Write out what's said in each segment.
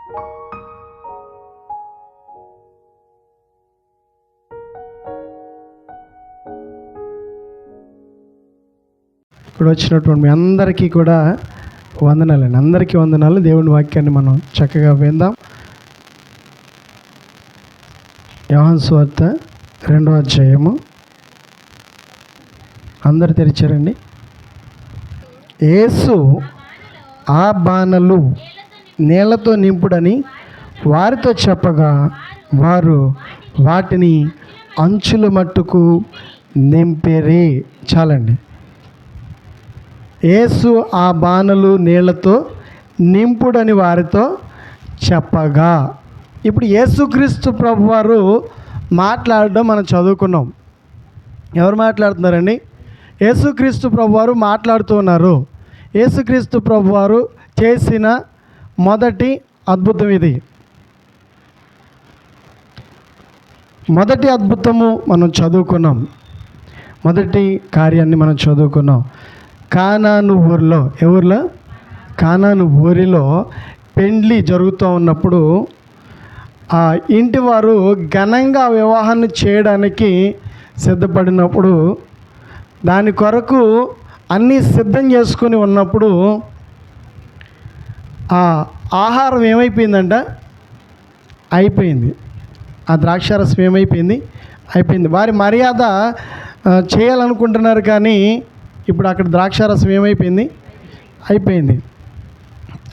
ఇక్కడ వచ్చినటువంటి మీ అందరికీ కూడా వందనాలండి. అందరికీ వందనాలు. దేవుని వాక్యాన్ని మనం చక్కగా విందాం. యోహాను సువార్త 2వ అధ్యాయము. అందరు తెరిచారండి. యేసు ఆ బాణలు నీళ్లతో నింపుడని వారితో చెప్పగా వారు వాటిని అంచుల మట్టుకు నింపేరే. చాలండి. యేసు ఆ బాణలు నీళ్లతో నింపుడని వారితో చెప్పగా. ఇప్పుడు యేసుక్రీస్తు ప్రభువారు మాట్లాడడం మనం చదువుకున్నాం. ఎవరు మాట్లాడుతున్నారండి? యేసుక్రీస్తు ప్రభువారు మాట్లాడుతూ ఉన్నారు. యేసుక్రీస్తు ప్రభువారు చేసిన మొదటి అద్భుతం ఇది. మొదటి అద్భుతము మనం చదువుకున్నాం. మొదటి కార్యాన్ని మనం చదువుకున్నాం. కానాను ఊరిలో, ఏ ఊరిలో? కానాను ఊరిలో పెండ్లి జరుగుతూ ఉన్నప్పుడు ఆ ఇంటి వారు ఘనంగా వివాహాన్ని చేయడానికి సిద్ధపడినప్పుడు, దాని కొరకు అన్నీ సిద్ధం చేసుకొని ఉన్నప్పుడు ఆ ఆహారం ఏమైపోయిందంట? అయిపోయింది. ఆ ద్రాక్షారసం ఏమైపోయింది? అయిపోయింది. వారి మర్యాద చేయాలనుకుంటున్నారు, కానీ ఇప్పుడు అక్కడ ద్రాక్షారసం ఏమైపోయింది? అయిపోయింది.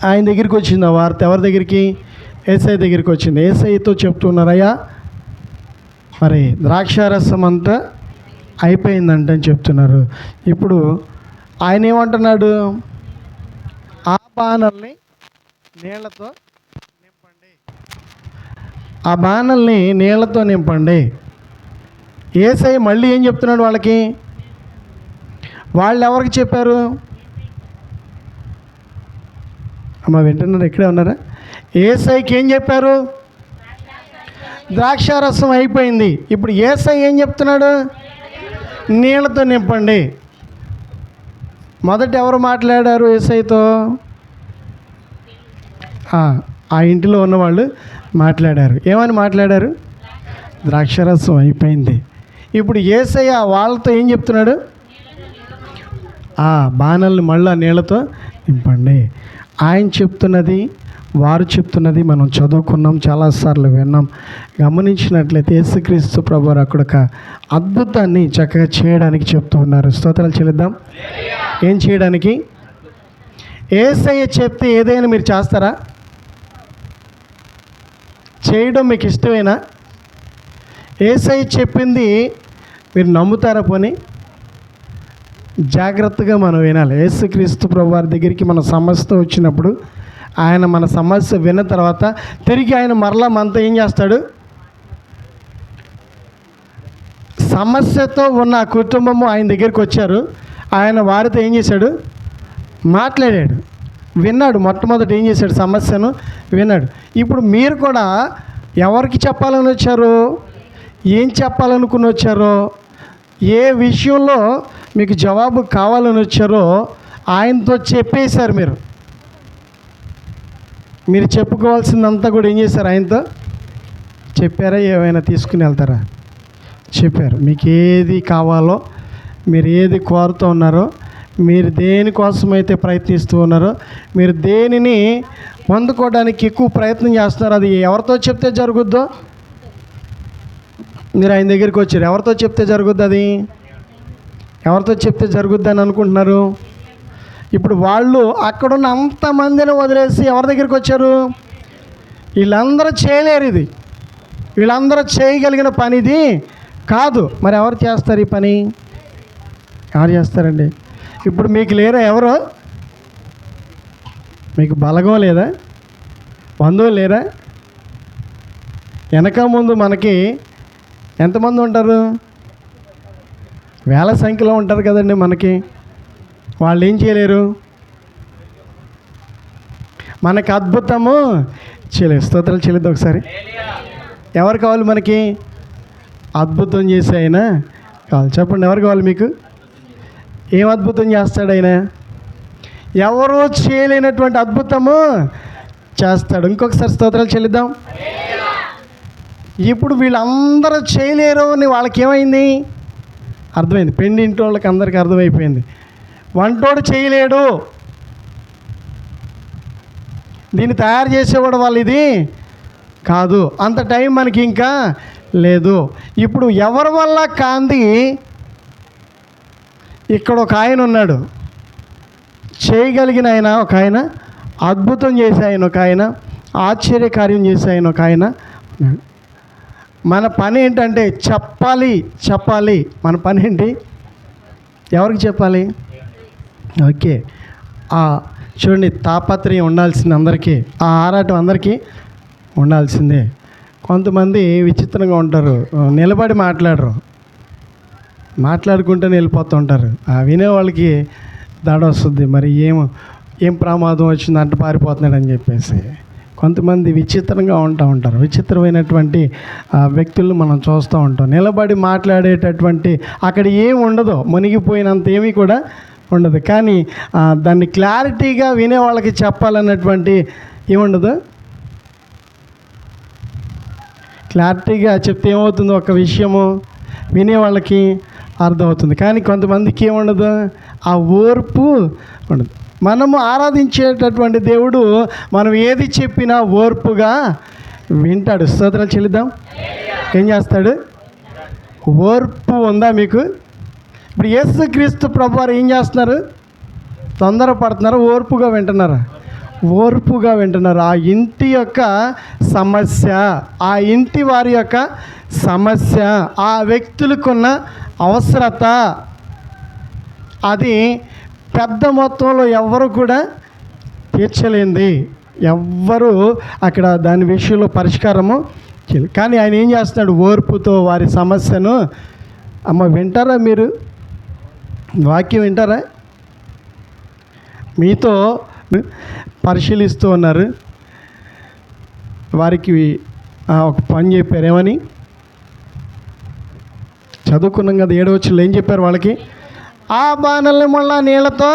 ఆయన దగ్గరికి వచ్చింది ఆ వార్త. ఎవరి దగ్గరికి? యేసయ్య దగ్గరికి వచ్చింది. యేసయ్యతో చెప్తున్నారయ్యా, మరి ద్రాక్షారసం అంతా అయిపోయిందంటని చెప్తున్నారు. ఇప్పుడు ఆయన ఏమంటున్నాడు? ఆ బాణల్ని నీళ్లతో నింపండి, ఆ బాణల్ని నీళ్లతో నింపండి. యేసయ్య మళ్ళీ ఏం చెప్తున్నాడు వాళ్ళకి? వాళ్ళు ఎవరికి చెప్పారు? అమ్మ వింటున్నారు? ఇక్కడే ఉన్నారా? యేసయ్యకి ఏం చెప్పారు? ద్రాక్షారసం అయిపోయింది. ఇప్పుడు యేసయ్య ఏం చెప్తున్నాడు? నీళ్లతో నింపండి. మొదట ఎవరు మాట్లాడారు యేసయ్యతో? ఆ ఇంటిలో ఉన్నవాళ్ళు మాట్లాడారు. ఏమని మాట్లాడారు? ద్రాక్షారసం అయిపోయింది. ఇప్పుడు యేసయ్య వాళ్ళతో ఏం చెప్తున్నాడు? ఆ బాణల్ని మళ్ళా నీళ్లతో నింపండి. ఆయన చెప్తున్నది, వారు చెప్తున్నది మనం చదువుకున్నాం, చాలాసార్లు విన్నాం. గమనించినట్లయితే యేసుక్రీస్తు ప్రభువారు అక్కడ ఒక అద్భుతాన్ని చక్కగా చేయడానికి చెప్తూ ఉన్నారు. స్తోత్రాలు చెల్లిద్దాం. ఏం చేయడానికి? యేసయ్య చెప్తే ఏదైనా మీరు చేస్తారా? చేయడం మీకు ఇష్టమేనా? యేసయ్య చెప్పింది మీరు నమ్ముతారా? పోనీ జాగ్రత్తగా మనం వినాలి. యేసుక్రీస్తు ప్రభువారి దగ్గరికి మన సమస్య వచ్చినప్పుడు ఆయన మన సమస్య విన్న తర్వాత తిరిగి ఆయన మరలా మనతో ఏం చేస్తాడు? సమస్యతో ఉన్న కుటుంబము ఆయన దగ్గరికి వచ్చారు. ఆయన వారితో ఏం చేశాడు? మాట్లాడాడు, విన్నాడు. మొట్టమొదటి ఏం చేశాడు? సమస్యను విన్నాడు. ఇప్పుడు మీరు కూడా ఎవరికి చెప్పాలని వచ్చారో, ఏం చెప్పాలనుకుని వచ్చారో, ఏ విషయంలో మీకు జవాబు కావాలని వచ్చారో ఆయనతో చెప్పేశారు. మీరు చెప్పుకోవాల్సిందంతా కూడా ఏం చేశారు? ఆయనతో చెప్పారా? ఏమైనా తీసుకుని వెళ్తారా? చెప్పారు. మీకు ఏది కావాలో, మీరు ఏది కోరుతూ ఉన్నారో, మీరు దేనికోసమైతే ప్రయత్నిస్తూ ఉన్నారో, మీరు దేనిని పొందుకోవడానికి ఎక్కువ ప్రయత్నం చేస్తున్నారో, అది ఎవరితో చెప్తే జరుగుద్దో? మీరు ఆయన దగ్గరికి వచ్చారు. ఎవరితో చెప్తే జరుగుద్ది? అది ఎవరితో చెప్తే జరుగుద్ది అని అనుకుంటున్నారు? ఇప్పుడు వాళ్ళు అక్కడున్న అంతమందిని వదిలేసి ఎవరి దగ్గరికి వచ్చారు? వీళ్ళందరూ చేయలేరు, ఇది వీళ్ళందరూ చేయగలిగిన పని ఇది కాదు. మరి ఎవరు చేస్తారు ఈ పని? ఎవరు చేస్తారండి? ఇప్పుడు మీకు లేరా? ఎవరు? మీకు బలగం లేదా? బంధువులు లేరా? వెనక ముందు మనకి ఎంతమంది ఉంటారు? వేల సంఖ్యలో ఉంటారు కదండి మనకి. వాళ్ళు ఏం చేయలేరు, మనకి అద్భుతము చేయలేదు. స్తోత్రాలు చెల్లిద్దాం ఒకసారి. ఎవరు కావాలి మనకి? అద్భుతం చేసే ఆయన కావాలి. చెప్పండి, ఎవరు కావాలి మీకు? ఏం అద్భుతం చేస్తాడు ఆయన? ఎవరూ చేయలేనటువంటి అద్భుతము చేస్తాడు. ఇంకొకసారి స్తోత్రాలు చెల్లిద్దాం. ఇప్పుడు వీళ్ళందరూ చేయలేరు అని వాళ్ళకి ఏమైంది? అర్థమైంది. పెండింటి వాళ్ళకి అందరికీ అర్థమైపోయింది, వంటోడు చేయలేడు, దీన్ని తయారు చేసేవాడు వాళ్ళు ఇది కాదు, అంత టైం మనకి ఇంకా లేదు. ఇప్పుడు ఎవరి వల్ల కాంది? ఇక్కడ ఒక ఆయన ఉన్నాడు, చేయగలిగిన ఆయన ఒక ఆయన, అద్భుతం చేసే ఆయన ఒక ఆయన, ఆశ్చర్యకార్యం చేసే ఆయన ఒక ఆయన. మన పని ఏంటంటే చెప్పాలి. మన పని ఏంటి? ఎవరికి చెప్పాలి? ఓకే, చూడండి, తాపత్రయం ఉండాల్సింది అందరికీ, ఆ ఆరాటం అందరికీ ఉండాల్సిందే. కొంతమంది విచిత్రంగా ఉంటారు, నిలబడి మాట్లాడుకుంటూనే వెళ్ళిపోతూ ఉంటారు. వినేవాళ్ళకి దడ వస్తుంది, మరి ఏం ప్రమాదం వచ్చింది అంట పారిపోతున్నాడని చెప్పేసి. కొంతమంది విచిత్రంగా ఉంటారు. విచిత్రమైనటువంటి వ్యక్తులను మనం చూస్తూ ఉంటాం. నిలబడి మాట్లాడేటటువంటి అక్కడ ఏం ఉండదు, మునిగిపోయినంత ఏమీ కూడా ఉండదు. కానీ దాన్ని క్లారిటీగా వినేవాళ్ళకి చెప్పాలన్నటువంటి ఏముండదు. క్లారిటీగా చెప్తే ఏమవుతుందో ఒక విషయము వినేవాళ్ళకి అర్థమవుతుంది. కానీ కొంతమందికి ఏముండదు, ఆ ఓర్పు ఉండదు. మనము ఆరాధించేటటువంటి దేవుడు మనం ఏది చెప్పినా ఓర్పుగా వింటాడు. స్తోత్రాలు చెల్లిద్దాం. ఏం చేస్తాడు? ఓర్పు ఉందా మీకు? ఇప్పుడు యేసుక్రీస్తు ప్రభువారు ఏం చేస్తున్నారు? తొందరపడుతున్నారు, ఓర్పుగా వింటున్నారా? ఓర్పుగా వింటున్నారు. ఆ ఇంటి యొక్క సమస్య, ఆ ఇంటి వారి యొక్క సమస్య, ఆ వ్యక్తులకున్న అవసరత, అది పెద్ద మొత్తంలో ఎవ్వరు కూడా తీర్చలేంది, ఎవ్వరూ అక్కడ దాని విషయంలో పరిష్కారము చేయలేదు. కానీ ఆయన ఏం చేస్తున్నాడు? ఓర్పుతో వారి సమస్యను, వింటారా మీరు? వాక్యం వింటారా? మీతో పరిశీలిస్తూ ఉన్నారు, వారికి ఒక పని చెప్పారు. ఏమని? చదువుకున్నాం కదా, 7వ వచనంలో ఏం చెప్పారు వాళ్ళకి? ఆ బాణల్ని మళ్ళా నీళ్ళతో,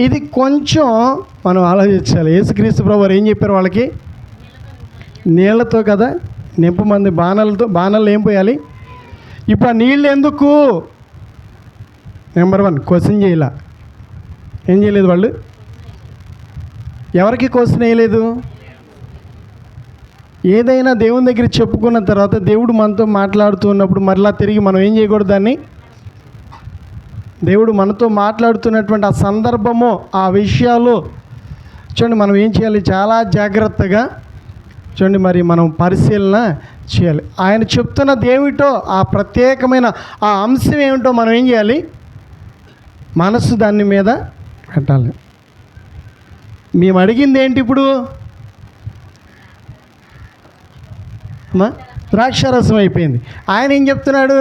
ఇది కొంచెం మనం ఆలోచించాలి. యేసుక్రీస్తు ప్రభువారు ఏం చెప్పారు వాళ్ళకి? నీళ్ళతో కదా నింపమంది, బాణల్లో ఏం పోయాలి? ఇప్పుడు ఆ నీళ్ళు ఎందుకు? నెంబర్ 1 క్వశ్చన్ చేయాల. ఏం చేయలేదు వాళ్ళు? ఎవరికి క్వశ్చన్ వేయలేదు. ఏదైనా దేవుని దగ్గర చెప్పుకున్న తర్వాత దేవుడు మనతో మాట్లాడుతున్నప్పుడు మరలా తిరిగి మనం ఏం చేయకూడదు దాన్ని. దేవుడు మనతో మాట్లాడుతున్నటువంటి ఆ సందర్భము, ఆ విషయాలు చూడండి, మనం ఏం చేయాలి? చాలా జాగ్రత్తగా చూడండి, మరి మనం పరిశీలన చేయాలి. ఆయన చెప్తున్నది ఏమిటో, ఆ ప్రత్యేకమైన ఆ అంశం ఏమిటో మనం ఏం చేయాలి? మనసు దాని మీద పెట్టాలి. మేము అడిగింది ఏంటి ఇప్పుడు? ద్రాక్షారసం అయిపోయింది. ఆయన ఏం చెప్తున్నాడు?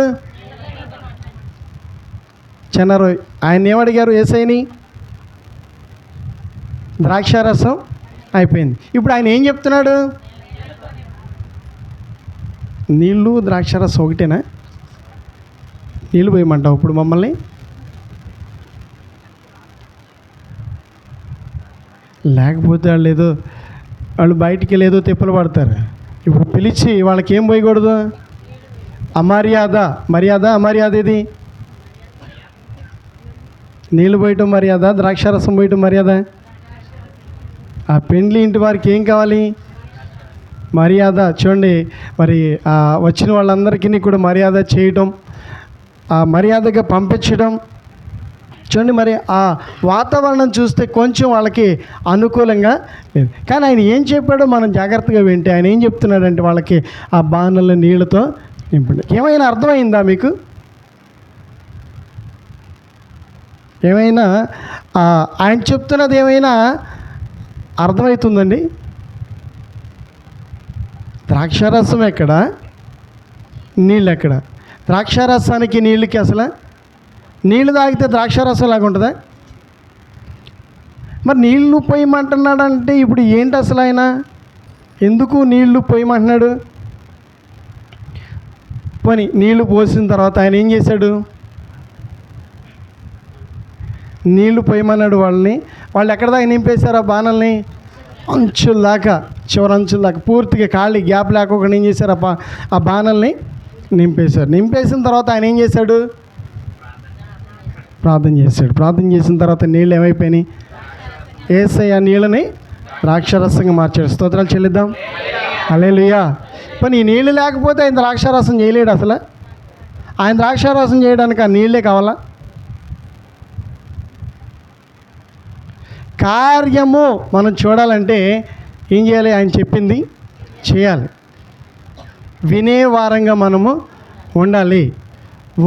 చెన్నారోయ్, ఆయన ఏమడిగారు యేసయ్యని? ద్రాక్షారసం అయిపోయింది. ఇప్పుడు ఆయన ఏం చెప్తున్నాడు? నీళ్ళు ద్రాక్షారసం ఒకటేనా? నీళ్ళు పోయమంటావు ఇప్పుడు మమ్మల్ని? లేకపోతే వాళ్ళు బయటికి లేదో తిప్పలు పడతారు. ఇప్పుడు పిలిచి వాళ్ళకి ఏం పోయకూడదు? అమర్యాద ఇది. నీళ్ళు పోయటం మర్యాద, ద్రాక్షారసం పోయటం మర్యాద. ఆ పెండ్లి ఇంటి వారికి ఏం కావాలి? మర్యాద. చూడండి, మరి వచ్చిన వాళ్ళందరికీ కూడా మర్యాద చేయటం, మర్యాదగా పంపించడం. చూడండి, మరి ఆ వాతావరణం చూస్తే కొంచెం వాళ్ళకి అనుకూలంగా లేదు. కానీ ఆయన ఏం చెప్పాడో మనం జాగ్రత్తగా వింటే, ఆయన ఏం చెప్తున్నాడంటే వాళ్ళకి ఆ బాణల నీళ్ళతో నింపండి. ఏమైనా అర్థమైందా మీకు? ఏమైనా ఆయన చెప్తున్నది ఏమైనా అర్థమవుతుందండి? ద్రాక్షారసం ఎక్కడ, నీళ్ళు ఎక్కడ? ద్రాక్షారసానికి నీళ్ళకి అసలు నీళ్ళు తాగితే ద్రాక్షారసం లాగా ఉంటుందా? మరి నీళ్ళు పోయమంటున్నాడంటే ఇప్పుడు ఏంటి అసలు? ఆయన ఎందుకు నీళ్లు పోయమంటున్నాడు? పోనీ నీళ్లు పోసిన తర్వాత ఆయన ఏం చేశాడు? నీళ్లు పోయమన్నాడు వాళ్ళని. వాళ్ళు ఎక్కడ దాకా నింపేశారు ఆ బాణల్ని? అంచుల దాకా, చివరి అంచుల దాకా పూర్తిగా ఖాళీ గ్యాప్ లేకుండా ఏం చేశారు? ఆ బాణల్ని నింపేశారు. నింపేసిన తర్వాత ఆయన ఏం చేశాడు? ప్రార్థన చేశాడు. ప్రార్థన చేసిన తర్వాత నీళ్ళు ఏమైపోయినాయి? యేసయ్య నీళ్ళని ద్రాక్షారసంగా మార్చాడు. స్తోత్రాలు చెల్లిద్దాం. హల్లెలూయా. కానీ ఈ నీళ్ళు లేకపోతే ఆయన ద్రాక్షారసం చేయలేడు. అసలు ఆయన ద్రాక్షారసం చేయడానికి ఆ నీళ్ళే కావాలా? కార్యము మనం చూడాలంటే ఏం చేయాలి? ఆయన చెప్పింది చేయాలి. వినేవారంగా మనము ఉండాలి.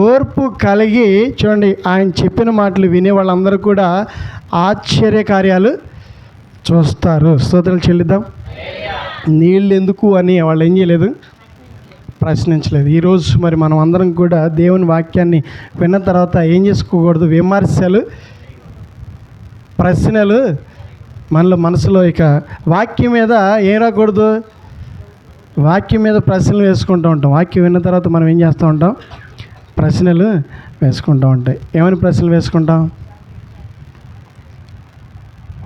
ఓర్పు కలిగి చూడండి, ఆయన చెప్పిన మాటలు వినే వాళ్ళందరూ కూడా ఆశ్చర్యకార్యాలు చూస్తారు. స్తోత్రాలు చెల్లిద్దాం. నీళ్ళు ఎందుకు అని వాళ్ళు ఏం చేయలేదు? ప్రశ్నించలేదు. ఈరోజు మరి మనం అందరం కూడా దేవుని వాక్యాన్ని విన్న తర్వాత ఏం చేసుకోకూడదు? విమర్శలు, ప్రశ్నలు మనసులో ఇక వాక్యం మీద ఏం రాకూడదు? వాక్యం మీద ప్రశ్నలు వేసుకుంటూ ఉంటాం. వాక్యం విన్న తర్వాత మనం ఏం చేస్తూ ఉంటాం? ప్రశ్నలు వేసుకుంటూ ఉంటాయి. ఏమని ప్రశ్నలు వేసుకుంటాం?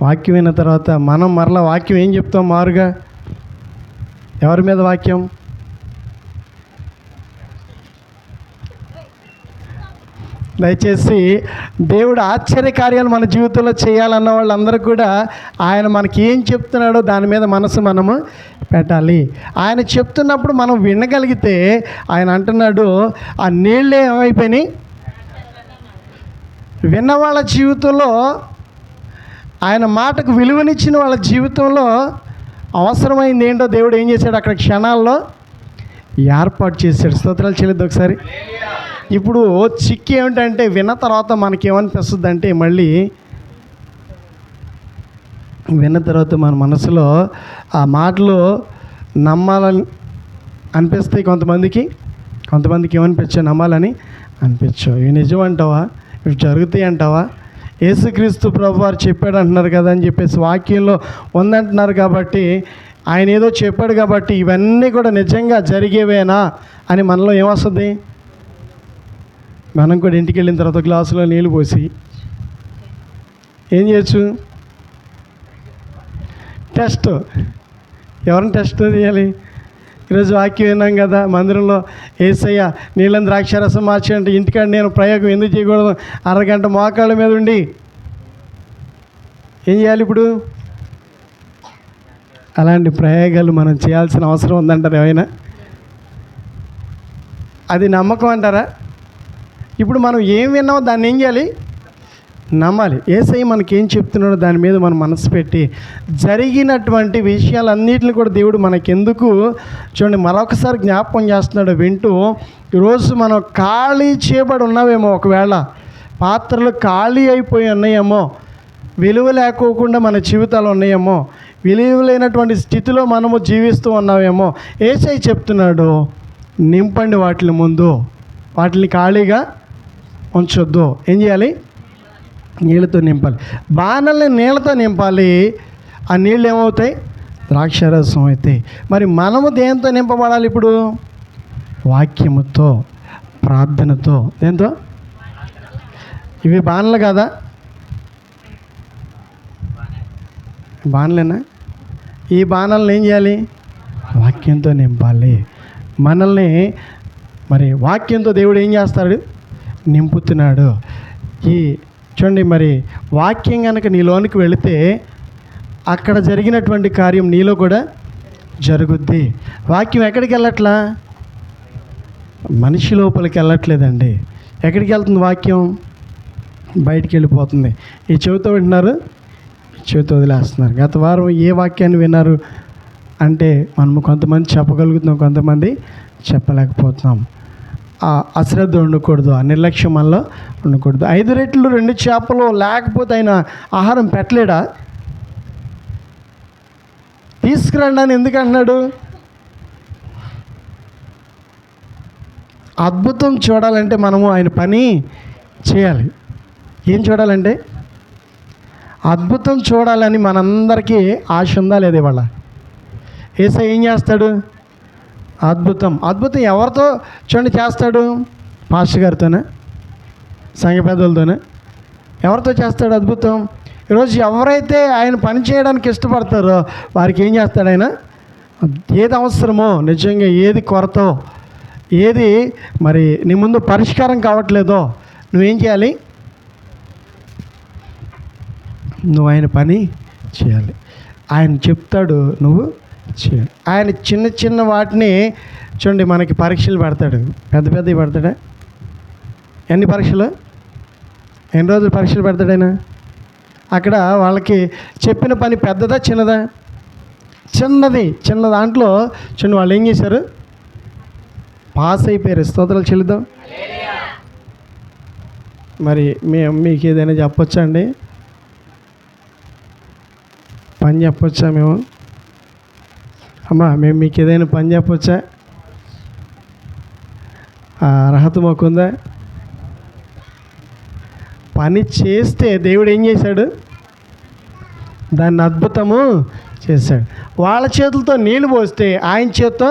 వాక్యం విన్న తర్వాత మనం మరలా వాక్యం ఏం చెప్తాం? మారుగా ఎవరి మీద వాక్యం? దయచేసి దేవుడు ఆశ్చర్యకార్యాలు మన జీవితంలో చేయాలన్న వాళ్ళందరూ కూడా ఆయన మనకి ఏం చెప్తున్నాడో దాని మీద మనసు మనము పెట్టాలి. ఆయన చెప్తున్నప్పుడు మనం వినగలిగితే, ఆయన అంటున్నాడు ఆ నీళ్ళే ఏమైపోయినాయి? విన్న వాళ్ళ జీవితంలో, ఆయన మాటకు విలువనిచ్చిన వాళ్ళ జీవితంలో అవసరమైంది ఏంటో దేవుడు ఏం చేశాడు? అక్కడ క్షణాల్లో ఏర్పాటు చేశాడు. స్తోత్రాలు చెల్లిద్దాం ఒకసారి. ఇప్పుడు చిక్కి ఏమిటంటే విన్న తర్వాత మనకేమనిపిస్తుంది అంటే, మళ్ళీ విన్న తర్వాత మన మనసులో ఆ మాటలు నమ్మాలని అనిపిస్తాయి కొంతమందికి. ఏమనిపించావు? నమ్మాలని అనిపించవు. ఇవి నిజం అంటావా? ఇవి జరుగుతాయి అంటావా? యేసుక్రీస్తు ప్రభు వారు చెప్పాడు అంటున్నారు కదా అని చెప్పేసి వాక్యంలో ఉందంటున్నారు కాబట్టి, ఆయన ఏదో చెప్పాడు కాబట్టి ఇవన్నీ కూడా నిజంగా జరిగేవేనా అని మనలో ఏమొస్తుంది? మనం కూడా ఇంటికి వెళ్ళిన తర్వాత గ్లాసులో నీళ్ళు పోసి ఏం చేయొచ్చు? టెస్ట్. ఎవరిని టెస్ట్ చేయాలి? ఈరోజు వాక్యం విన్నాం కదా, మందిరంలో యేసయ్య నీళ్ళని ద్రాక్షారసం మార్చి అంటే ఇంటికాడ నేను ప్రయోగం ఎందుకు చేయకూడదు? అరగంట మోకాళ్ళ మీద ఉండి ఏం చేయాలి ఇప్పుడు? అలాంటి ప్రయోగాలు మనం చేయాల్సిన అవసరం ఉందంటారు ఏమైనా? అది నమ్మకం అంటారా? ఇప్పుడు మనం ఏం విన్నామో దాన్ని ఏం చేయాలి? నమ్మాలి. యేసయ్య మనకేం చెప్తున్నాడో దాని మీద మనం మనసు పెట్టి జరిగినటువంటి విషయాలన్నిటిని కూడా దేవుడు మనకెందుకు చూడండి మరొకసారి జ్ఞాపకం చేస్తున్నాడు వింటూ. ఈరోజు మనం ఖాళీ చేయబడి ఉన్నావేమో, ఒకవేళ పాత్రలు ఖాళీ అయిపోయి ఉన్నాయేమో, విలువ లేకోకుండా మన జీవితాలు ఉన్నాయేమో, విలువ లేనటువంటి స్థితిలో మనము జీవిస్తూ ఉన్నామేమో. యేసయ్య చెప్తున్నాడు, నింపండి వాటిని, ముందు వాటిని ఖాళీగా ఉంచొద్దు. ఏం చేయాలి? నీళ్ళతో నింపాలి. బాణల్ని నీళ్ళతో నింపాలి. ఆ నీళ్ళు ఏమవుతాయి? ద్రాక్షారసం అవుతాయి. మరి మనము దేంతో నింపబడాలి ఇప్పుడు? వాక్యముతో, ప్రార్థనతో. దేంతో? ఇవి బాణలు కదా? బాణలేనా? ఈ బాణాలను ఏం చేయాలి? వాక్యంతో నింపాలి. మనల్ని మరి వాక్యంతో దేవుడు ఏం చేస్తాడు? నింపుతున్నాడు. ఈ చూడండి, మరి వాక్యం కనుక నీలోనికి వెళితే అక్కడ జరిగినటువంటి కార్యం నీలో కూడా జరుగుద్ది. వాక్యం ఎక్కడికి వెళ్ళట్లా? మనిషి లోపలికి వెళ్ళట్లేదండి. ఎక్కడికి వెళ్తుంది వాక్యం? బయటికి వెళ్ళిపోతుంది. ఈ చెవితో వింటున్నారు, చెవితో వదిలేస్తున్నారు. గత వారం ఏ వాక్యాన్ని విన్నారు అంటే మనము కొంతమంది చెప్పగలుగుతున్నాం, కొంతమంది చెప్పలేకపోతున్నాం. అశ్రద్ధ ఉండకూడదు, ఆ నిర్లక్ష్యం వల్ల ఉండకూడదు. 5 రెట్లు 2 చేపలు లేకపోతే ఆయన ఆహారం పెట్టలేడా? తీసుకురండి అని ఎందుకు అన్నాడు? అద్భుతం చూడాలంటే మనము ఆయన పని చేయాలి. ఏం చూడాలంటే అద్భుతం చూడాలని మనందరికీ ఆశ ఉందా లేదా? ఇవాళ యేసయ్య ఏం చేస్తాడు? అద్భుతం ఎవరితో చూడండి చేస్తాడు? పాస్టర్ గారితోనే, సంఘ పెద్దలతోనే? ఎవరితో చేస్తాడు అద్భుతం? ఈరోజు ఎవరైతే ఆయన పని చేయడానికి ఇష్టపడతారో వారికి ఏం చేస్తాడు ఆయన? ఏది అవసరమో, నిజంగా ఏది కొరతో, ఏది మరి నీ ముందు పరిష్కారం కావట్లేదో నువ్వేం చేయాలి? నువ్వు ఆయన పని చేయాలి. ఆయన చెప్తాడు, నువ్వు చేయాలి. ఆయన చిన్న చిన్న వాటిని చూడండి, మనకి పరీక్షలు పెడతాడు. పెద్ద పెద్దవి పెడతాడా? ఎన్ని పరీక్షలు, ఎన్ని రోజులు పరీక్షలు పెడతాడు ఆయన? అక్కడ వాళ్ళకి చెప్పిన పని పెద్దదా చిన్నదా? చిన్నది. చిన్న దాంట్లో చిన్న వాళ్ళు ఏం చేశారు? పాస్ అయిపోయారు. స్తోత్రాలు చెల్లిద్దాం. మరి మీకు ఏదైనా చెప్పొచ్చా అండి? పని చెప్పొచ్చా మేము? అమ్మా, మేము మీకు ఏదైనా పని చెప్పొచ్చా? అర్హత మాకుందా? పని చేస్తే దేవుడు ఏం చేశాడు? దాన్ని అద్భుతము చేశాడు. వాళ్ళ చేతులతో నీళ్ళు పోస్తే ఆయన చేత్తో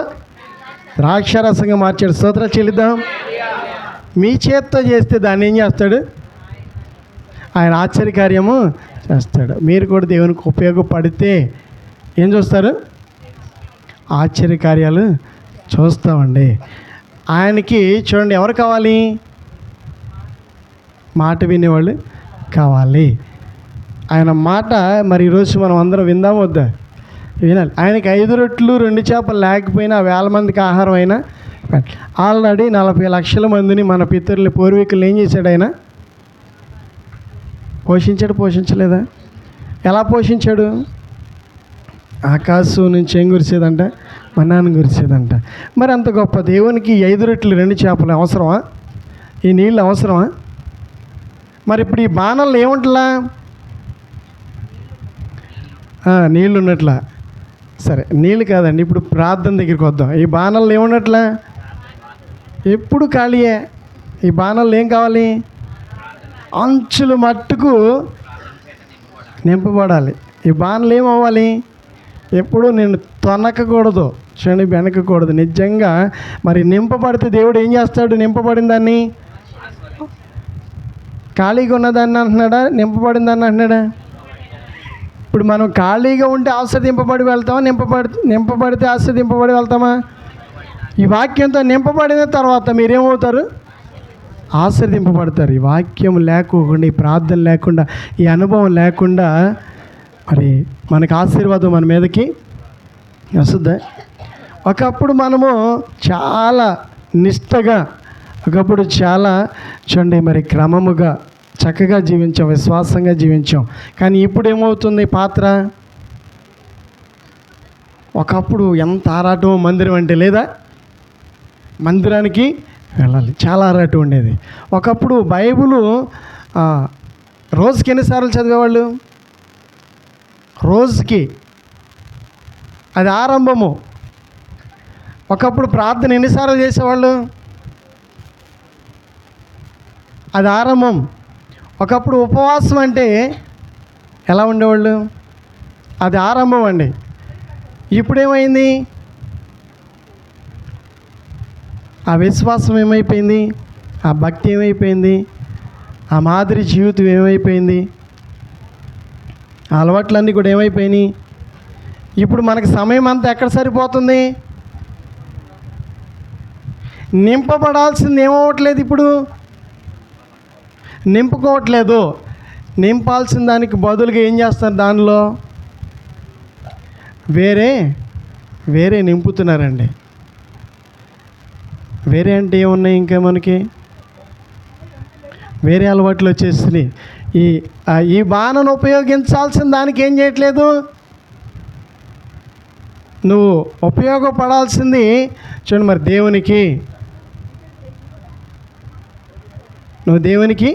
ద్రాక్షారసంగా మార్చాడు. స్తోత్రాలు చెల్లిద్దాం. మీ చేత్తో చేస్తే దాన్ని ఏం చేస్తాడు? ఆయన ఆశ్చర్యకార్యము చేస్తాడు. మీరు కూడా దేవునికి ఉపయోగపడితే ఏం చూస్తారు? ఆశ్చర్యకార్యాలు చూస్తామండి. ఆయనకి చూడండి, ఎవరు కావాలి? మాట వినేవాళ్ళు కావాలి. ఆయన మాట మరి ఈరోజు మనం అందరం విందాము వద్దా? వినాలి. ఆయనకి 5 రొట్టెలు 2 చేపలు లేకపోయినా 1000 మందికి ఆహారం అయినా ఆల్రెడీ 40 లక్షల మందిని మన పితరులు పూర్వీకులు ఏం చేశాడు? ఆయన పోషించాడు. పోషించలేదా? ఎలా పోషించాడు? ఆకాశం నుంచి ఏం కురిసేదంట? మన్నాను కురిసేదంట. మరి అంత గొప్ప దేవునికి 5 రొట్టెలు 2 చేపలు అవసరమా? ఈ నీళ్ళు అవసరమా? మరి ఇప్పుడు ఈ బాణల్లో ఏముంటలా? నీళ్ళు ఉన్నట్లా? సరే, నీళ్ళు కాదండి, ఇప్పుడు ప్రార్థన దగ్గరికి వద్దాం. ఈ బాణల్లో ఏమున్నట్లా? ఎప్పుడు ఖాళీయే. ఈ బాణల్లో ఏం కావాలి? అంచులు మట్టుకు నింపబడాలి. ఈ బాణలు ఏమవ్వాలి? ఎప్పుడు నేను తొనకకూడదు, చూడండి, వెనకకూడదు. నిజంగా మరి నింపబడితే దేవుడు ఏం చేస్తాడు? నింపబడిన దాన్ని, ఖాళీగా ఉన్నదాన్ని అంటున్నాడా? నింపబడిన దాన్ని అంటున్నాడా? ఇప్పుడు మనం ఖాళీగా ఉంటే ఆస్వాదింపబడి వెళ్తామా? నింపబడితే ఆస్వాదింపబడి వెళ్తామా? ఈ వాక్యంతో నింపబడిన తర్వాత మీరేమవుతారు? ఆశీర్వదింపబడతారు. ఈ వాక్యం లేకుండా, ఈ ప్రార్థన లేకుండా, ఈ అనుభవం లేకుండా మరి మనకు ఆశీర్వాదం మన మీదకి వస్తుందా? ఒకప్పుడు మనము చాలా నిష్టగా, ఒకప్పుడు చాలా చూడండి మరి క్రమముగా చక్కగా జీవించాం, విశ్వాసంగా జీవించాం. కానీ ఇప్పుడు ఏమవుతుంది? పాత్ర ఒకప్పుడు ఎంత ఆరాటం, మందిరం అంటే లేదా? మందిరానికి వెళ్ళాలి, చాలా ఆరాటం ఉండేది. ఒకప్పుడు బైబిలు రోజుకి ఎన్నిసార్లు చదివేవాళ్ళు? రోజుకి, అది ఆరంభము. ఒకప్పుడు ప్రార్థన ఎన్నిసార్లు చేసేవాళ్ళు? అది ఆరంభం. ఒకప్పుడు ఉపవాసం అంటే ఎలా ఉండేవాళ్ళు? అది ఆరంభం అండి. ఇప్పుడేమైంది? ఆ విశ్వాసం ఏమైపోయింది? ఆ భక్తి ఏమైపోయింది? ఆ మాదిరి జీవితం ఏమైపోయింది? ఆ అలవాట్లన్నీ కూడా ఏమైపోయినాయి? ఇప్పుడు మనకి సమయం అంతా ఎక్కడ సరిపోతుంది? నింపబడాల్సింది ఏమవ్వట్లేదు, ఇప్పుడు నింపుకోవట్లేదు. నింపాల్సిన దానికి బదులుగా ఏం చేస్తారు? దానిలో వేరే నింపుతున్నారండి. వేరే అంటే ఏమున్నాయి? ఇంకా మనకి వేరే అలవాట్లు వచ్చేసినాయి. ఈ బాణను ఉపయోగించాల్సిన దానికి ఏం చేయట్లేదు. నువ్వు ఉపయోగపడాల్సింది చూడండి, మరి నువ్వు దేవునికి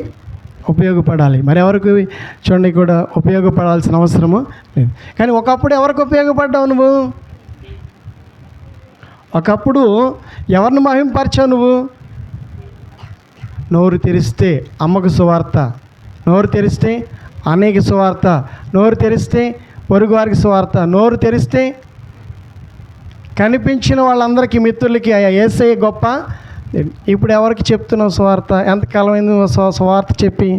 ఉపయోగపడాలి. మరి ఎవరికి చూడండి కూడా ఉపయోగపడాల్సిన అవసరము లేదు. కానీ ఒకప్పుడు ఎవరికి ఉపయోగపడ్డావు నువ్వు? ఒకప్పుడు ఎవరిని మహింపరిచావు నువ్వు? నోరు తెరిస్తే అమ్మకు సువార్త, నోరు తెరిస్తే అన్నయ్యకి సువార్త, నోరు తెరిస్తే పొరుగు వారికి సువార్త, నోరు తెరిస్తే కనిపించిన వాళ్ళందరికీ మిత్రులకి యేసయ్య గొప్ప. ఇప్పుడు ఎవరికి చెప్తున్నావు సువార్త? ఎంతకాలమైంది సువార్త చెప్పి?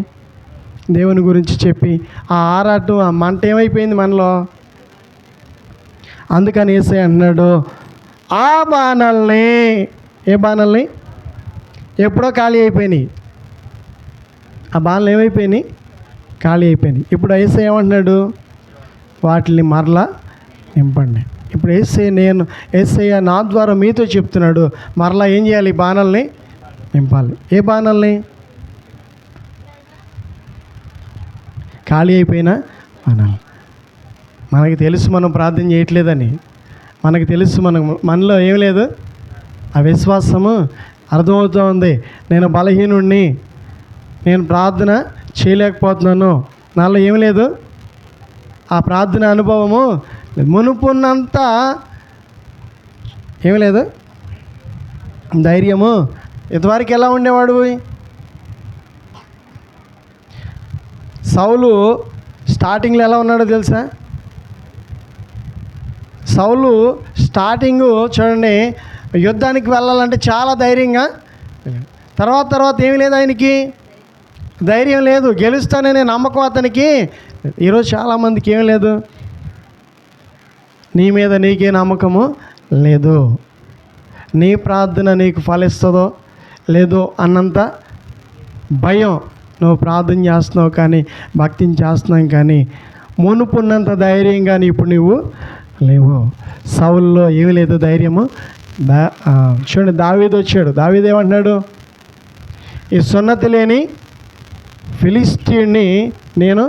దేవుని గురించి చెప్పి ఆ ఆరాటం, ఆ మంట ఏమైపోయింది మనలో. అందుకని యేసయ్య అన్నాడు, ఆ బాణల్ని, ఏ బాణల్ని ఎప్పుడో ఖాళీ అయిపోయినాయి. ఆ బాణలు ఏమైపోయినాయి? ఖాళీ అయిపోయినాయి. ఇప్పుడు యేసయ్య ఏమంటున్నాడు? వాటిని మరలా నింపండి. ఇప్పుడు యేసయ్య నా ద్వారా మీతో చెప్తున్నాడు, మరలా ఏం చేయాలి? ఈ బాణల్ని నింపాలి. ఏ బాణల్ని? ఖాళీ అయిపోయిన బాణాలు. మనకి తెలుసు మనం ప్రార్థన చేయట్లేదని, మనకు తెలుసు మనలో ఏం లేదు, ఆ విశ్వాసము అర్థమవుతూ ఉంది. నేను బలహీనుణ్ణి, నేను ప్రార్థన చేయలేకపోతున్నాను, నాలో ఏం లేదు, ఆ ప్రార్థన అనుభవము మునుపున్నంత ఏమి లేదు, ధైర్యము. ఇంతవరకు ఎలా ఉండేవాడు? సౌలు స్టార్టింగ్లో ఎలా ఉన్నాడో తెలుసా? సౌలు స్టార్టింగు చూడండి, యుద్ధానికి వెళ్ళాలంటే చాలా ధైర్యంగా, తర్వాత ఏమి లేదు, ఆయనకి ధైర్యం లేదు, గెలుస్తాననే నమ్మకం అతనికి. ఈరోజు చాలామందికి ఏం లేదు, నీ మీద నీకే నమ్మకము లేదు, నీ ప్రార్థన నీకు ఫలిస్తుందో లేదో అన్నంత భయం. నువ్వు ప్రార్థన చేస్తున్నావు కానీ, భక్తిని చేస్తున్నావు కానీ, మునుపున్నంత ధైర్యం కానీ ఇప్పుడు నువ్వు లేవు. సౌల్లో ఏమీ లేదు ధైర్యము. చూడండి, దావీదు వచ్చాడు. దావీదు ఏమంటున్నాడు? ఈ సున్నతి లేని ఫిలిష్తీయుడిని నేను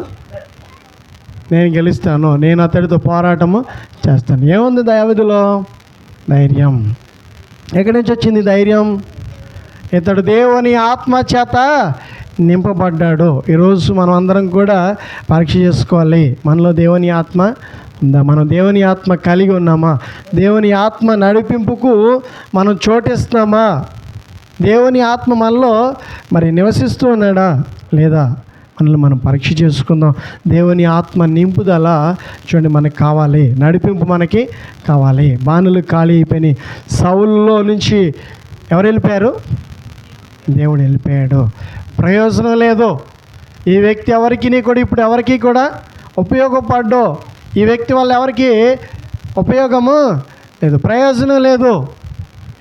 గెలుస్తాను, నేను అతడితో పోరాటము చేస్తాను. ఏముంది దావీదులో? ధైర్యం. ఎక్కడి నుంచి వచ్చింది ధైర్యం? ఇతడు దేవుని ఆత్మ చేత నింపబడ్డాడు. ఈరోజు మనం అందరం కూడా పరీక్ష చేసుకోవాలి, మనలో దేవుని ఆత్మ ఉందా? మనం దేవుని ఆత్మ కలిగి ఉన్నామా? దేవుని ఆత్మ నడిపింపుకు మనం చోటిస్తున్నామా? దేవుని ఆత్మ మనలో మరి నివసిస్తూ ఉన్నాడా లేదా? మనల్ని మనం పరీక్ష చేసుకుందాం. దేవుని ఆత్మ నింపుదల చూడండి మనకు కావాలి, నడిపింపు మనకి కావాలి. బాణులు ఖాళీ అయిపోయినాయి. సౌల్లో నుంచి ఎవరు వెళ్ళిపోయారు? దేవుడు వెళ్ళిపోయాడు. ప్రయోజనం లేదు. ఈ వ్యక్తి ఇప్పుడు ఎవరికి కూడా ఉపయోగపడ్డో, ఈ వ్యక్తి వల్ల ఎవరికి ఉపయోగము లేదు, ప్రయోజనం లేదు.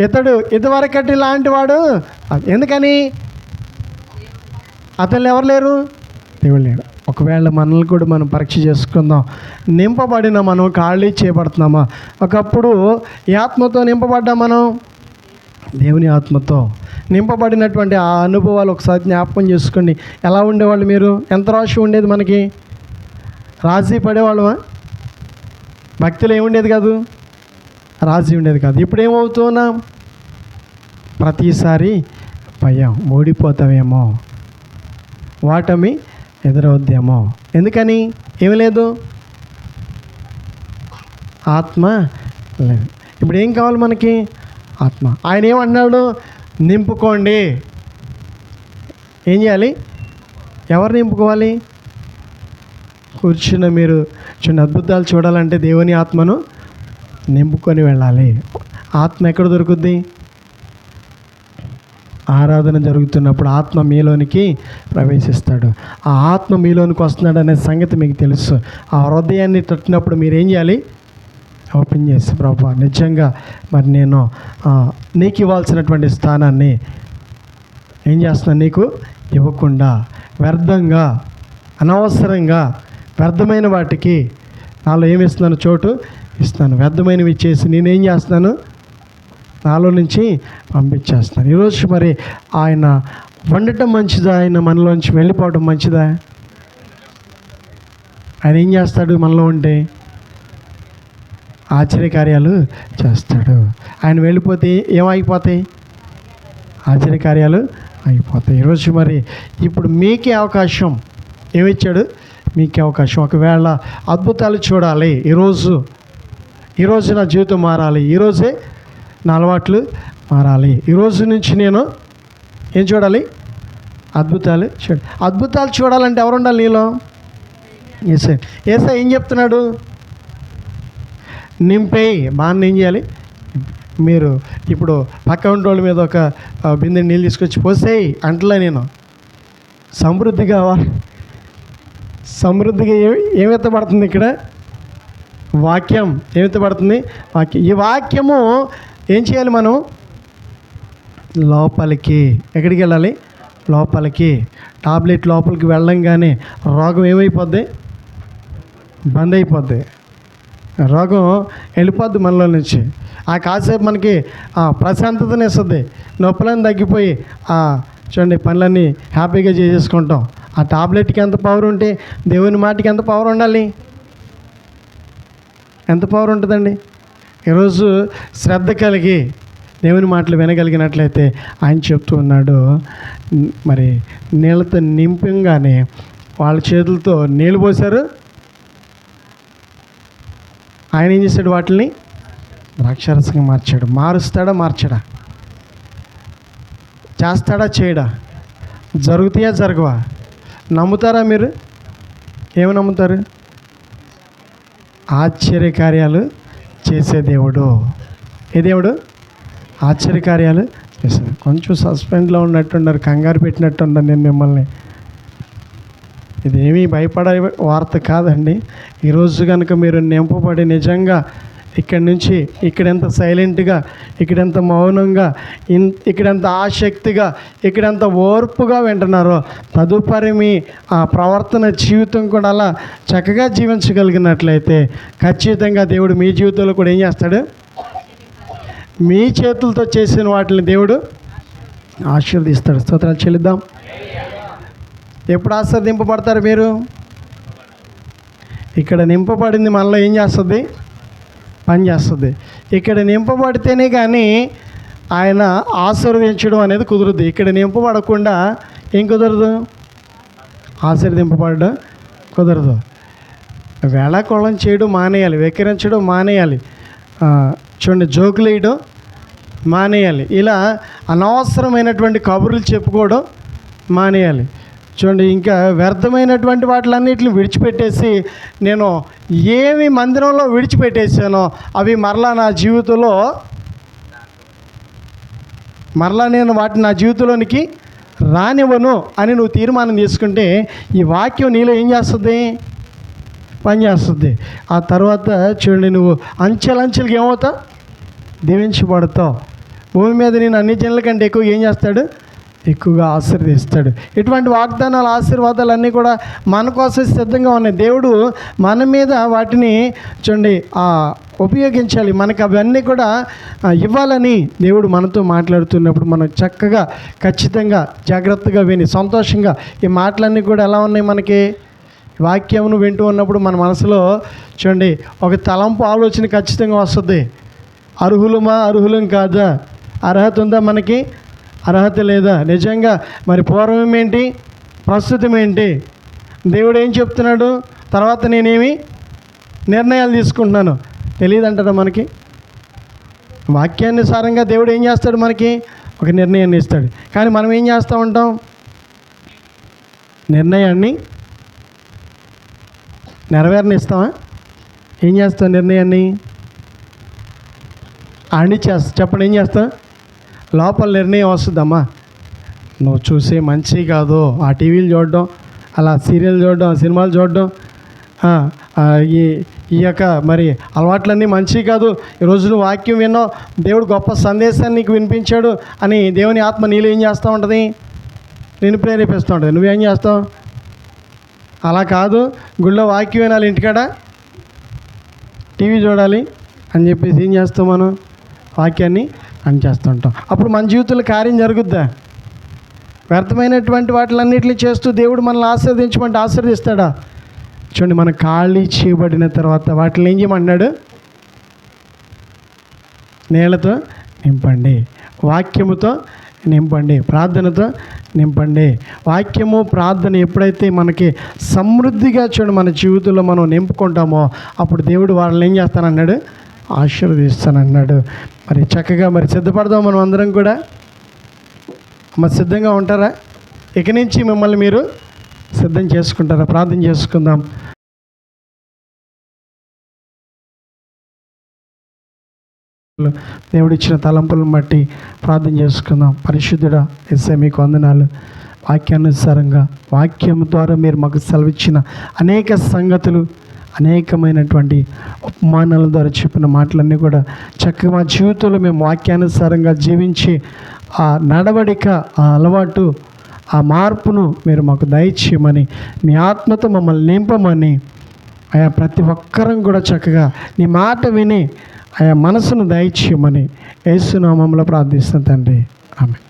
ఇతడు ఇదివరకటి లాంటి వాడు. ఎందుకని? అతను ఎవరు లేరు, దేవుడు లేడు. ఒకవేళ మనల్ని కూడా మనం పరీక్ష చేసుకుందాం. నింపబడిన మనం ఖాళీ చేయబడుతున్నామా? ఒకప్పుడు ఈ ఆత్మతో నింపబడ్డా మనం, దేవుని ఆత్మతో నింపబడినటువంటి ఆ అనుభవాలు ఒకసారి జ్ఞాపకం చేసుకోండి. ఎలా ఉండేవాళ్ళు మీరు? ఎంత రాశి ఉండేది మనకి? రాజీ పడేవాళ్ళమా? భక్తిలో ఏముండేది కాదు, రాజీ ఉండేది కాదు. ఇప్పుడు ఏమవుతున్నాం? ప్రతిసారి భయం, ఓడిపోతామేమో, వాటమి ఎదురవుద్దేమో. ఎందుకని? ఏమి లేదు, ఆత్మ లేదు. ఇప్పుడు ఏం కావాలి మనకి? ఆత్మ. ఆయన ఏమంటున్నాడు? నింపుకోండి. ఏం చేయాలి? ఎవరు నింపుకోవాలి? కూర్చున్న మీరు చిన్న అద్భుతాలు చూడాలంటే దేవుని ఆత్మను నింపుకొని వెళ్ళాలి. ఆత్మ ఎక్కడ దొరుకుద్ది? ఆరాధన జరుగుతున్నప్పుడు ఆత్మ మీలోనికి ప్రవేశిస్తాడు. ఆ ఆత్మ మీలోనికి వస్తున్నాడు అనే సంగతి మీకు తెలుసు. ఆ హృదయాన్ని తట్టినప్పుడు మీరు ఏం చేయాలి? ఓపెన్ చేసి, ప్రభువా నిజంగా మరి నేను నీకు ఇవ్వాల్సినటువంటి స్థానాన్ని ఏం చేస్తున్నాను? నీకు ఇవ్వకుండా వ్యర్థంగా, అనవసరంగా, వ్యర్థమైన వాటికి నాలో ఏమి ఇస్తున్నాను? చోటు ఇస్తాను. వ్యర్థమైనవి ఇచ్చేసి నేనేం చేస్తున్నాను? నాలో నుంచి పంపించేస్తాను. ఈరోజు మరి ఆయన వండటం మంచిదా, ఆయన మనలోంచి వెళ్ళిపోవడం మంచిదా? ఆయన ఏం చేస్తాడు మనలో ఉంటే? ఆశ్చర్యకార్యాలు చేస్తాడు. ఆయన వెళ్ళిపోతే ఏమైపోతాయి? ఆశ్చర్యకార్యాలు అయిపోతాయి. ఈరోజు మరి ఇప్పుడు మీకే అవకాశం ఏమిచ్చాడు? మీకే అవకాశం. ఒకవేళ అద్భుతాలు చూడాలి, ఈరోజు నా జీవితం మారాలి, ఈరోజే నా అలవాట్లు మారాలి, ఈరోజు నుంచి నేను ఏం చూడాలి? అద్భుతాలు అద్భుతాలు చూడాలంటే ఎవరు ఉండాలి నీలో? ఏసై ఏం చెప్తున్నాడు? నింపేయి. బాగా ఏం చేయాలి? మీరు ఇప్పుడు పక్క ఉంటోళ్ళ మీద ఒక బిందె నీళ్ళు తీసుకొచ్చి పోసేయి అంటలే, నేను సమృద్ధి కావాలి, సమృద్ధిగా ఏమెత్తబడుతుంది ఇక్కడ? వాక్యం ఏమెత్తబడుతుంది? వాక్యం. ఈ వాక్యము ఏం చేయాలి? మనం లోపలికి, ఎక్కడికి వెళ్ళాలి? లోపలికి. టాబ్లెట్ లోపలికి వెళ్ళంగానే రోగం ఏమైపోద్ది? బంద్ అయిపోద్ది. రోగం వెళ్ళిపోద్ది మనలో నుంచి. ఆ కాసేపు మనకి ప్రశాంతతని ఇస్తుంది, నొప్పులను తగ్గిపోయి చూడండి పనులన్నీ హ్యాపీగా చేసేసుకుంటాం. ఆ టాబ్లెట్కి ఎంత పవర్ ఉంటే దేవుని మాటకి ఎంత పవర్ ఉండాలి? ఎంత పవర్ ఉంటుందండి? ఈరోజు శ్రద్ధ కలిగి దేవుని మాటలు వినగలిగినట్లయితే ఆయన చెప్తూ ఉన్నాడు, మరి నీళ్ళతో నింపంగానే వాళ్ళ చేతులతో నీళ్ళు పోశారు, ఆయన ఏం చేశాడు? వాటిని ద్రాక్షారసంగా మార్చాడు. మారుస్తాడా? మార్చడా? చేస్తాడా? చేయడా? జరుగుతాయా? జరగవా? నమ్ముతారా మీరు? ఏమి నమ్ముతారు? ఆశ్చర్యకార్యాలు చేసే దేవుడు. ఏ దేవుడు? ఆశ్చర్యకార్యాలు చేశాడు. కొంచెం సస్పెండ్లో ఉన్నట్టున్నారు, కంగారు పెట్టినట్టున్నారు నేను మిమ్మల్ని. ఇదేమీ భయపడే వార్త కాదండి. ఈరోజు కనుక మీరు నింపబడి నిజంగా ఇక్కడి నుంచి ఇక్కడెంత సైలెంట్గా, ఇక్కడెంత మౌనంగా, ఇక్కడెంత ఆసక్తిగా, ఇక్కడెంత ఓర్పుగా వింటున్నారో తదుపరి మీ ఆ ప్రవర్తన జీవితం కూడా అలా చక్కగా జీవించగలిగినట్లయితే ఖచ్చితంగా దేవుడు మీ జీవితంలో కూడా ఏం చేస్తాడు? మీ చేతులతో చేసిన వాటిని దేవుడు ఆశీర్వదిస్తాడు. స్తోత్రాలు చెల్లిద్దాం. ఎప్పుడు ఆశీర్వదింపబడతారు మీరు? ఇక్కడ నింపబడింది మనలో ఏం చేస్తుంది? పని చేస్తుంది. ఇక్కడ నింపబడితేనే కానీ ఆయన ఆశీర్వదించడం అనేది కుదరదు. ఇక్కడ నింపబడకుండా ఏం కుదరదు? ఆశీర్వదింపబడడం కుదరదు. వేళాకోళం చేయడం మానేయాలి, వెక్కిరించడం మానేయాలి, చూడండి జోకులు వేయడం మానేయాలి, ఇలా అనవసరమైనటువంటి కబుర్లు చెప్పుకోవడం మానేయాలి. చూడండి, ఇంకా వ్యర్థమైనటువంటి వాటిలన్నిటిని విడిచిపెట్టేసి నేను ఏమి మందిరంలో విడిచిపెట్టేసానో అవి మరలా నా జీవితంలో నేను వాటిని నా జీవితంలోనికి రానివ్వను అని నువ్వు తీర్మానం తీసుకుంటే ఈ వాక్యం నీలో ఏం చేస్తుంది? పనిచేస్తుంది. ఆ తర్వాత చూడండి, నువ్వు అంచెలంచెలుగా ఏమవుతావు? దీవించబడతావు. భూమి మీద నేను అన్ని జనుల కంటే ఎక్కువ ఏం చేస్తాడు? ఎక్కువగా ఆశీర్వదిస్తాడు. ఇటువంటి వాగ్దానాలు, ఆశీర్వాదాలన్నీ కూడా మన కోసం సిద్ధంగా ఉన్నాయి. దేవుడు మన మీద వాటిని చూడండి ఉపయోగించాలి, మనకు అవన్నీ కూడా ఇవ్వాలని దేవుడు మనతో మాట్లాడుతున్నప్పుడు మనం చక్కగా ఖచ్చితంగా జాగ్రత్తగా విని సంతోషంగా ఈ మాటలన్నీ కూడా ఎలా ఉన్నాయి? మనకి వాక్యమును వింటూ ఉన్నప్పుడు మన మనసులో చూడండి ఒక తలంపు ఆలోచన ఖచ్చితంగా వస్తుంది. అర్హులమా, అర్హులం కాదా, అర్హత ఉందా మనకి, అర్హత లేదా, నిజంగా మరి పూర్వం ఏంటి, ప్రస్తుతం ఏంటి, దేవుడు ఏం చెప్తున్నాడు, తర్వాత నేనేమి నిర్ణయాలు తీసుకుంటున్నాను తెలియదంటారా మనకి? వాక్యానుసారంగా దేవుడు ఏం చేస్తాడు? మనకి ఒక నిర్ణయాన్ని ఇస్తాడు. కానీ మనం ఏం చేస్తూ ఉంటాం? నిర్ణయాన్ని నెరవేరనిస్తావా? ఏం చేస్తావు? నిర్ణయాన్ని చెప్పండి, ఏం చేస్తావు? లోపల నిర్ణయం వస్తుందమ్మా, నువ్వు చూసే మంచి కాదు ఆ టీవీలు చూడడం, అలా సీరియల్ చూడడం, సినిమాలు చూడడం, ఈ యొక్క మరి అలవాట్లన్నీ మంచి కాదు. ఈరోజు నువ్వు వాక్యం విన్నావు, దేవుడు గొప్ప సందేశాన్ని నీకు వినిపించాడు అని దేవుని ఆత్మ నీళ్ళు ఏం చేస్తూ ఉంటుంది? నేను ప్రేరేపిస్తూ ఉంటుంది. నువ్వేం చేస్తావు? అలా కాదు, గుళ్ళో వాక్యం వినాలి, ఇంటికాడ టీవీ చూడాలి అని చెప్పేసి ఏం చేస్తాం? మనం వాక్యాన్ని అని చేస్తుంటాం. అప్పుడు మన జీవితంలో కార్యం జరుగుద్దా? వ్యర్థమైనటువంటి వాటిలన్నింటినీ చేస్తూ దేవుడు మనల్ని ఆశీర్వదించమంటే ఆశీర్వదిస్తాడా? చూడండి, మన ఖాళీ చేయబడిన తర్వాత వాటిని ఏం చేయమన్నాడు? నీళ్ళతో నింపండి, వాక్యముతో నింపండి, ప్రార్థనతో నింపండి. వాక్యము, ప్రార్థన ఎప్పుడైతే మనకి సమృద్ధిగా చూడండి మన జీవితంలో మనం నింపుకుంటామో అప్పుడు దేవుడు వాళ్ళని ఏం చేస్తానన్నాడు? ఆశీర్వదిస్తానన్నాడు. మరి చక్కగా మరి సిద్ధపడదాం మనం అందరం కూడా. మరి సిద్ధంగా ఉంటారా? ఇక నుంచి మిమ్మల్ని మీరు సిద్ధం చేసుకుంటారా? ప్రార్థన చేసుకుందాం. దేవుడు ఇచ్చిన తలంపులను బట్టి ప్రార్థన చేసుకుందాం. పరిశుద్ధుడా యేసయ్య, మీకు వందనాలు. వాక్యానుసారంగా వాక్యం ద్వారా మీరు మాకు సెలవిచ్చిన అనేక సంగతులు, అనేకమైనటువంటి ఉపమానాల ద్వారా చెప్పిన మాటలన్నీ కూడా చక్కగా మా జీవితంలో మేము వాక్యానుసారంగా జీవించి ఆ నడవడిక, ఆ అలవాటు, ఆ మార్పును మీరు మాకు దయచేయమని, మీ ఆత్మతో మమ్మల్ని నింపమని, ఆయా ప్రతి ఒక్కరం కూడా చక్కగా నీ మాట విని ఆయా మనసును దయచేయమని యేసు నామములో ప్రార్థిస్తున్నాను తండ్రి. ఆమేన్.